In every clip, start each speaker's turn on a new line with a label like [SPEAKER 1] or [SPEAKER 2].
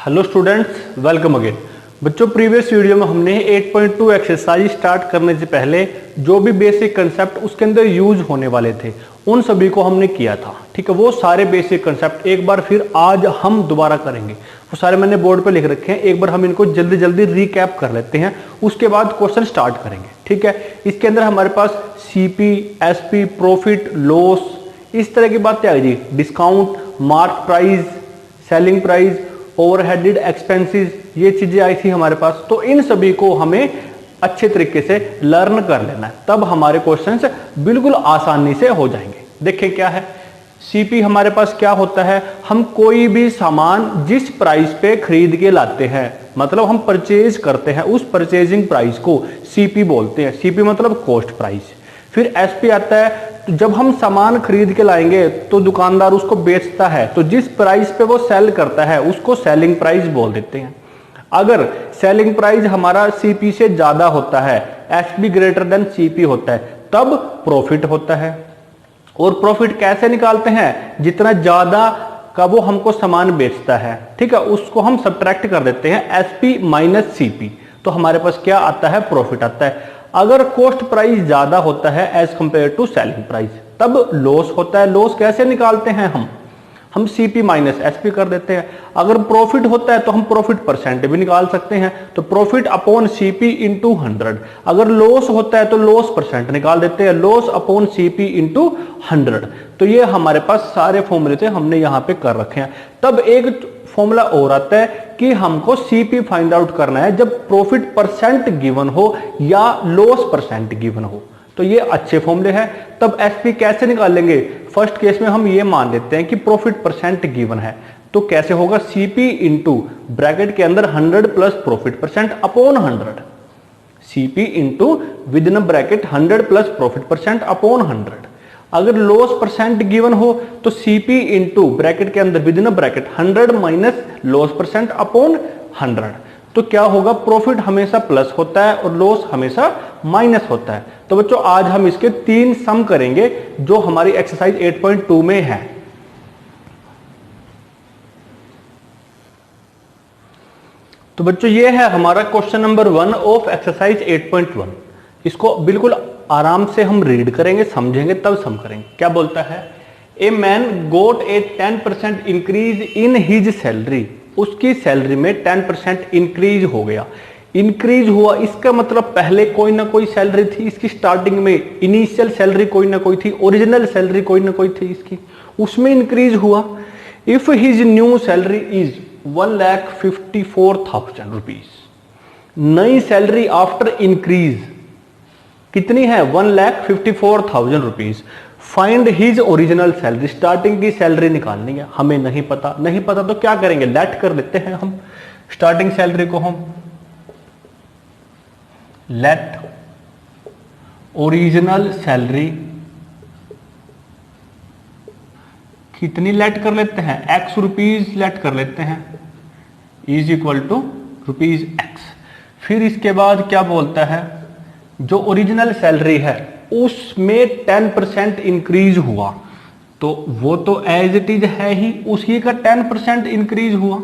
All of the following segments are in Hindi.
[SPEAKER 1] Hello students, welcome again. बच्चों, प्रीवियस वीडियो में हमने 8.2 एक्सरसाइज स्टार्ट करने से पहले जो भी बेसिक कंसेप्ट उसके अंदर यूज होने वाले थे उन सभी को हमने किया था। ठीक है, वो सारे बेसिक कंसेप्ट एक बार फिर आज हम दोबारा करेंगे। वो सारे मैंने बोर्ड पे लिख रखे हैं, एक बार हम इनको जल्दी जल्दी रिकैप कर लेते हैं, उसके बाद क्वेश्चन स्टार्ट करेंगे। ठीक है, इसके अंदर हमारे पास सीपी, एसपी, प्रॉफिट, लॉस, इस तरह की बातें आ गई। Discount, mark price, selling price, overheaded expenses, ये चीजें आई थी हमारे पास। तो इन सभी को हमें अच्छे तरीके से लर्न कर लेना है, तब हमारे क्वेश्चंस बिल्कुल आसानी से हो जाएंगे। देखें क्या है सीपी हमारे पास क्या होता है। हम कोई भी सामान जिस प्राइस पे खरीद के लाते हैं, मतलब हम परचेज करते हैं, उस परचेजिंग प्राइस को सीपी बोलते हैं। सीपी मतलब कॉस्ट प्राइस। फिर एसपी आता है, तो जब हम सामान खरीद के लाएंगे तो दुकानदार उसको बेचता है, तो जिस प्राइस पे वो सेल करता है उसको सेलिंग प्राइस बोल देते हैं। अगर सेलिंग प्राइस हमारा सीपी से ज्यादा होता है, एसपी ग्रेटर देन सीपी होता है, तब प्रॉफिट होता है। और प्रॉफिट कैसे निकालते हैं? जितना ज्यादा का वो हमको सामान बेचता है, ठीक है, उसको हम सब्ट्रैक्ट कर देते हैं एसपी माइनस सीपी, तो हमारे पास क्या आता है? प्रॉफिट आता है। अगर कॉस्ट प्राइस ज्यादा होता है as compare to selling price, तब लॉस होता है। लॉस कैसे निकालते हैं? हम सीपी माइनस एसपी कर देते हैं। अगर प्रॉफिट होता है तो हम प्रॉफिट परसेंट भी निकाल सकते हैं, तो प्रॉफिट अपॉन सीपी इंटू 100। अगर लॉस होता है तो लॉस परसेंट निकाल देते हैं, लॉस अपॉन सीपी इंटू 100। तो ये हमारे पास सारे फॉर्मूले थे, हमने यहां पे कर रखे हैं। तब एक फॉर्मूला और आता है कि हमको सीपी फाइंड आउट करना है जब प्रॉफिट परसेंट गिवन हो या लॉस परसेंट गिवन हो। तो ये अच्छे फॉर्मूले हैं। तब एसपी कैसे निकालेंगे? फर्स्ट केस में हम ये मान लेते हैं कि प्रॉफिट परसेंट गिवन है, तो कैसे होगा? सीपी इंटू ब्रैकेट के अंदर 100 plus profit percent upon 100। CP into with in bracket 100 plus profit percent upon 100। अगर लॉस परसेंट गिवन हो तो सीपी इंटू ब्रैकेट के अंदर with in bracket 100 minus loss percent upon 100। तो क्या होगा? प्रॉफिट हमेशा प्लस होता है और लॉस हमेशा माइनस होता है। तो बच्चों, आज हम इसके 3 सम करेंगे जो हमारी एक्सरसाइज 8.2 में है। तो बच्चों, ये है हमारा क्वेश्चन नंबर 1 ऑफ एक्सरसाइज 8.1। इसको बिल्कुल आराम से हम रीड करेंगे, समझेंगे, तब सम करेंगे। क्या बोलता है? A man got a 10% increase in his salary. उसकी सैलरी में 10% इंक्रीज हो गया। इंक्रीज हुआ, इसका मतलब पहले कोई ना कोई सैलरी थी इसकी, स्टार्टिंग में इनिशियल सैलरी कोई ना कोई थी, ओरिजिनल सैलरी कोई ना कोई थी इसकी, उसमें इंक्रीज हुआ। If his new salary is 1,54,000 rupees. नई सैलरी आफ्टर इंक्रीज कितनी है? 1,54,000 rupees. Find his original salary. Starting की सैलरी निकालनी है, हमें नहीं पता। नहीं पता तो क्या करेंगे? लेट कर देते हैं हम स्टार्टिंग सैलरी को। हम लेट ओरिजिनल सैलरी कितनी लेट कर लेते हैं? एक्स रुपीज लेट कर लेते हैं, is equal to rupees x. फिर इसके बाद क्या बोलता है? जो ओरिजिनल सैलरी है उसमें 10% इंक्रीज हुआ, तो वो तो एज इट इज है ही, उसी का 10% इंक्रीज हुआ।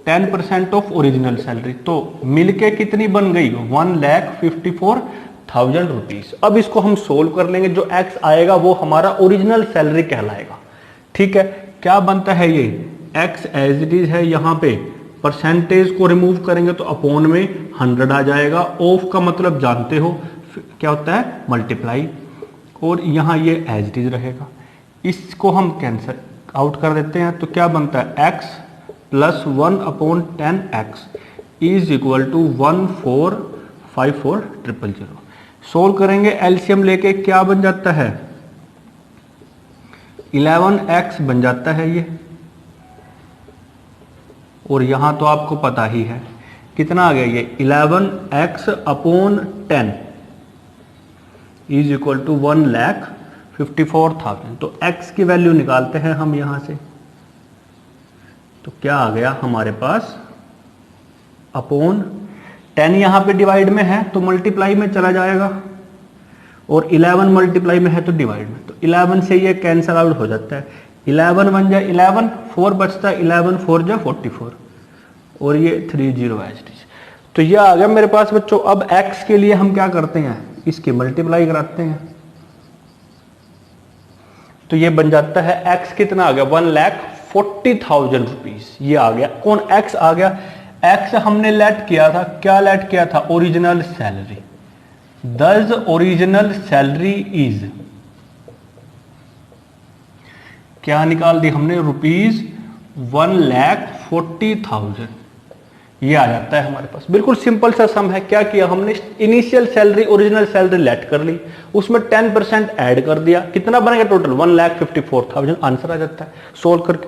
[SPEAKER 1] 10% ऑफ ओरिजिनल सैलरी, तो मिलके कितनी बन गई? 1,54,000 रुपीज। अब इसको हम सोल्व कर लेंगे। जो एक्स आएगा वो हमारा ओरिजिनल सैलरी कहलाएगा। ठीक है, क्या बनता है? ये एक्स एज इट इज है, यहां पे परसेंटेज को रिमूव करेंगे तो अपॉन में 100 आ जाएगा। ऑफ का मतलब जानते हो क्या होता है? मल्टीप्लाई। और यहां ये एज इट इज रहेगा। इसको हम कैंसिल आउट कर देते हैं, तो क्या बनता है? X plus 1/10x is equal to 1,454,000। Solve करेंगे एलसीएम लेके, क्या बन जाता है? 11x बन जाता है ये। और यहां तो आपको पता ही है कितना आ गया ये? 11x upon 10 is equal to 1,54,000। तो x की वैल्यू निकालते हैं हम यहां से, तो क्या आ गया हमारे पास? अपॉन 10 यहां पे डिवाइड में है तो मल्टीप्लाई में चला जाएगा, और 11 मल्टीप्लाई में है तो डिवाइड में, तो 11 से ये कैंसल आउट हो जाता है। 11 बन जाए 11, 4 बचता है, 11 4 जा 44, और ये 30 HT। तो ये आ गया मेरे पास बच्चों। अब x के लिए हम क्या करते हैं, इसकी मल्टीप्लाई कराते हैं, तो ये बन जाता है x कितना आ गया 1,40,000 रुपीज। ये आ गया कौन, x आ गया। x हमने लेट किया था, क्या लेट किया था, ओरिजिनल सैलरी। दस ओरिजिनल सैलरी इज, क्या निकाल दी हमने, ₹1,40,000। ये आ जाता है हमारे पास। बिल्कुल सिंपल सा सम है। क्या किया हमने, initial salary original salary let कर ली, उसमें 10% ऐड कर दिया, कितना बनेगा टोटल 1,54,000। आंसर आ जाता है सोल्व करके।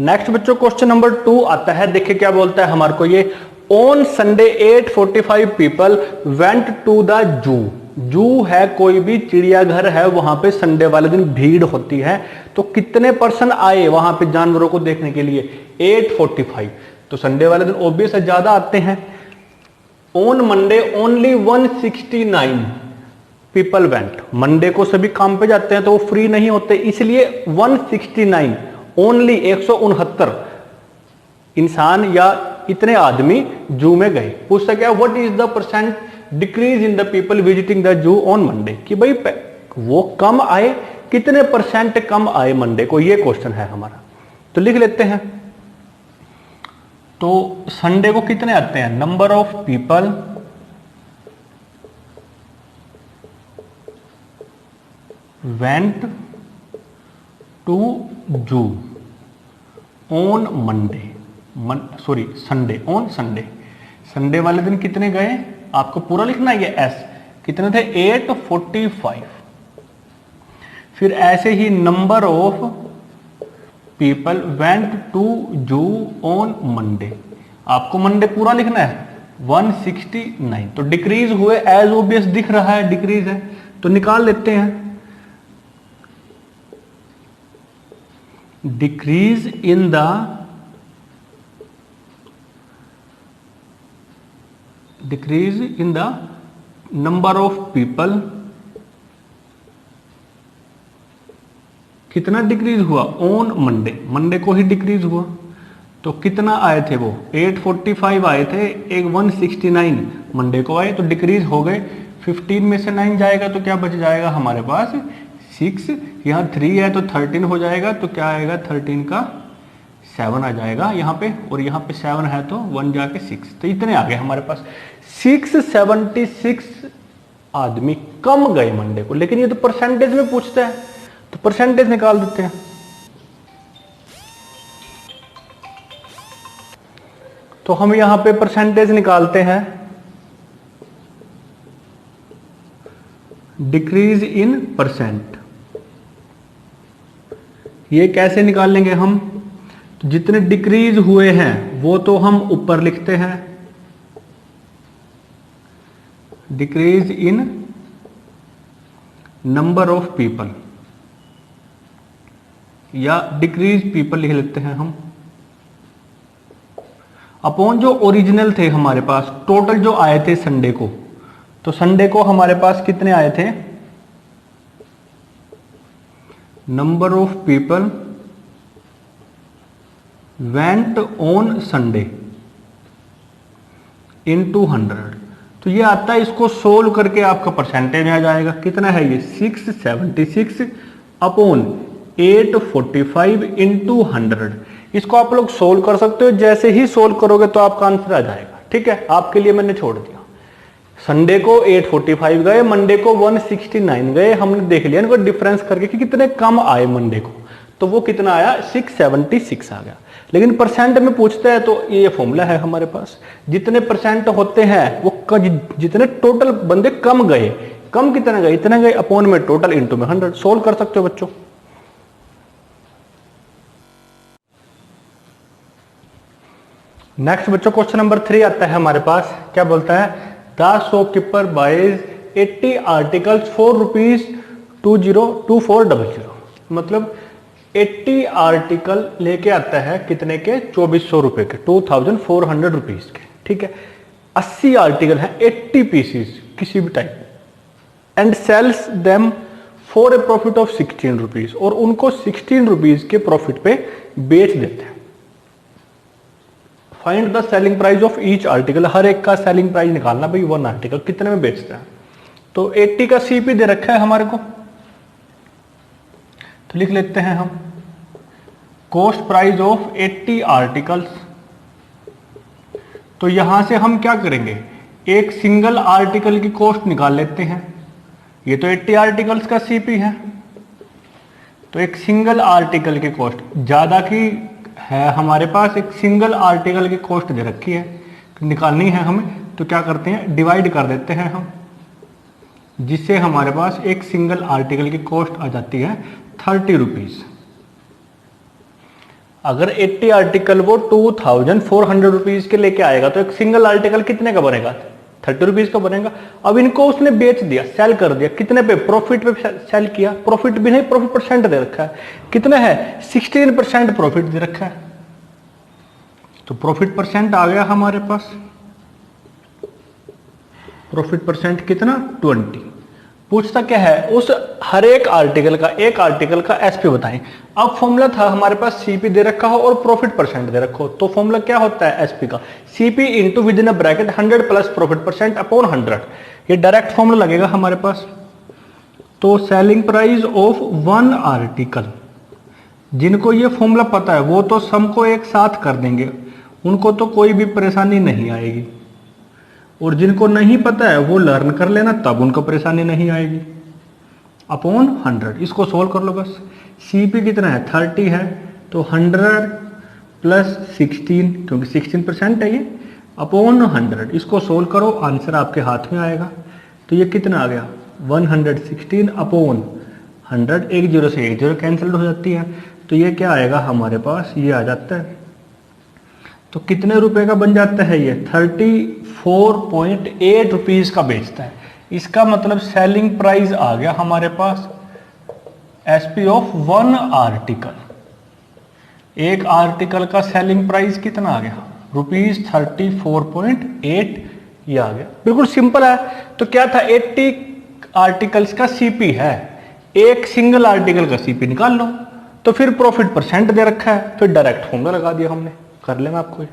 [SPEAKER 1] नेक्स्ट बच्चों क्वेश्चन नंबर 2 आता है। देखिए क्या बोलता है हमारे को ये, on Sunday 8:45 people went to the zoo. Zoo है कोई भी चिड़ियाघर है, वहां पे संडे वाले दिन भीड़ होती है। तो कितने पर्सन आए वहां पे जानवरों को देखने के लिए, 8:45। तो संडे वाले दिन ऑब्वियस है ज्यादा आते हैं। On Monday only 169 people went. Monday को सभी काम पे जाते हैं तो वो फ्री नहीं होते, इसलिए 169 ओनली 169 इंसान या इतने आदमी जू में गए। पूछता क्या, what is the percent decrease in the people visiting the zoo on Monday, कि भाई वो कम आए, कितने परसेंट कम आए मंडे को, ये क्वेश्चन है हमारा। तो लिख लेते हैं। तो संडे को कितने आते हैं, number of people went to zoo on Monday, sorry Sunday, on Sunday. Sunday वाले दिन कितने गए, आपको पूरा लिखना है ये एस, कितने थे 8:45। फिर ऐसे ही number of people went to zoo on Monday, आपको मंडे पूरा लिखना है 169। तो डिक्रीज हुए, एज ओबियस दिख रहा है डिक्रीज है, तो निकाल लेते हैं। Decrease in the number of people, कितना डिक्रीज हुआ ऑन मंडे, मंडे को ही डिक्रीज हुआ। तो कितना आए थे वो 8:45 आए थे, एक 169 मंडे को आए, तो डिक्रीज हो गए। 15 में से 9 जाएगा तो क्या बच जाएगा हमारे पास 6, यहाँ 3 है तो 13 हो जाएगा, तो क्या आएगा 13 का 7 आ जाएगा यहाँ पे, और यहाँ पे 7 है तो 1 जाके 6, तो इतने आ गए हमारे पास। 676 आदमी कम गए मंडे को, लेकिन ये तो परसेंटेज में पूछता है, तो परसेंटेज निकाल देते हैं। तो हम यहां पे परसेंटेज निकालते हैं, डिक्रीज इन परसेंट। ये कैसे निकालेंगे हम, तो जितने डिक्रीज हुए हैं वो तो हम ऊपर लिखते हैं, decrease in number of people, या डिक्रीज पीपल लिख लेते हैं हम, अपॉन जो ओरिजिनल थे हमारे पास, टोटल जो आए थे संडे को। तो संडे को हमारे पास कितने आए थे, number of people went on Sunday into 100। तो ये आता है, इसको सोल्व करके आपका परसेंटेज आ जाएगा। कितना है ये 676 अपॉन 845 इंटू 100। इसको आप लोग सोल्व कर सकते हो, जैसे ही सोल्व करोगे तो आपका आंसर आ जाएगा। ठीक है, आपके लिए मैंने छोड़ दिया। संडे को 845 गए, मंडे को 169 गए, हमने देख लिया इनको डिफरेंस करके कि कितने कम आए मंडे को, तो वो कितना आया 676 आ गया। लेकिन परसेंट में पूछता है तो ये फॉर्मूला है हमारे पास, जितने परसेंट होते हैं वो जितने टोटल बंदे कम गए, कम कितने गए, इतने गए, अपॉन में टोटल इंटू में 100। सोल्व कर सकते हो बच्चों। नेक्स्ट बच्चों क्वेश्चन नंबर 3 आता है हमारे पास। क्या बोलता है, द शॉपकीपर बाइज 80 आर्टिकल्स ₹4 मतलब 80 आर्टिकल लेके आता है, कितने के 2400 रुपए के, 2400 रुपीज के। ठीक है, 80 आर्टिकल है, 80 पीसीस किसी भी type, and sells them for a profit of 16 rupees, और उनको 16 रुपीज के प्रॉफिट पे बेच देते हैं। Find the selling price of each article, हर एक का सेलिंग प्राइस निकालना भाई, वन आर्टिकल कितने में बेचते हैं। तो 80 का सीपी दे रखा है हमारे को, तो लिख लेते हैं हम कॉस्ट प्राइस ऑफ 80 आर्टिकल्स। तो यहां से हम क्या करेंगे, एक सिंगल आर्टिकल की कॉस्ट निकाल लेते हैं। ये तो 80 आर्टिकल्स का सीपी है, तो एक सिंगल आर्टिकल की कॉस्ट ज्यादा की है हमारे पास, एक सिंगल आर्टिकल की कॉस्ट दे रखी है, निकालनी है हमें। तो क्या करते हैं, डिवाइड कर देते हैं हम, जिससे हमारे पास एक सिंगल आर्टिकल की कॉस्ट आ जाती है 30 रुपीज। अगर 80 आर्टिकल वो 2400 रुपीज के लेके आएगा, तो एक सिंगल आर्टिकल कितने का बनेगा, 30 रुपीज का बनेगा। अब इनको उसने बेच दिया, सेल कर दिया, कितने पे, प्रॉफिट पे सेल किया। प्रॉफिट भी नहीं, प्रॉफिट परसेंट दे रखा है, कितने है 16% प्रॉफिट दे रखा है। तो प्रॉफिट परसेंट आ गया हमारे पास, प्रॉफिट परसेंट कितना 20। पूछता क्या है, उस हर एक आर्टिकल का एसपी बताएं। अब फॉर्मूला था हमारे पास, सीपी दे रखा हो और प्रॉफिट परसेंट दे रखो, तो फॉर्मूला क्या होता है एसपी का, CP into with in a bracket 100 plus profit percent upon 100। ये डायरेक्ट फॉर्मूला लगेगा हमारे पास। तो selling price of one article, जिनको ये फॉर्मूला पता है वो तो सम को एक साथ कर देंगे, उनको तो कोई भी परेशानी नहीं आएगी। और जिनको नहीं पता है वो लर्न कर लेना, तब उनको परेशानी नहीं आएगी। अपॉन 100, इसको सोल्व कर लो बस। सीपी कितना है 30 है, तो 100 प्लस 16, क्योंकि 16% है ये, अपॉन 100, इसको सोल्व करो, आंसर आपके हाथ में आएगा। तो ये कितना आ गया 116 अपॉन 100, एक जीरो से एक जीरो कैंसिल हो जाती है, तो ये क्या आएगा हमारे पास, ये आ जाता है। तो कितने रुपए का बन जाता है ये, 34.8 रुपीज का बेचता है। इसका मतलब सेलिंग प्राइस आ गया हमारे पास एसपी ऑफ वन आर्टिकल। एक आर्टिकल का सेलिंग प्राइस कितना आ गया, ₹34.8, ये आ गया। बिल्कुल सिंपल है। तो क्या था, 80 आर्टिकल्स का सीपी है, एक सिंगल आर्टिकल का सीपी निकाल लो। तो फिर प्रॉफिट परसेंट दे रखा है, फिर डायरेक्ट फॉर्मूला लगा दिया हमने, कर लेना आपको।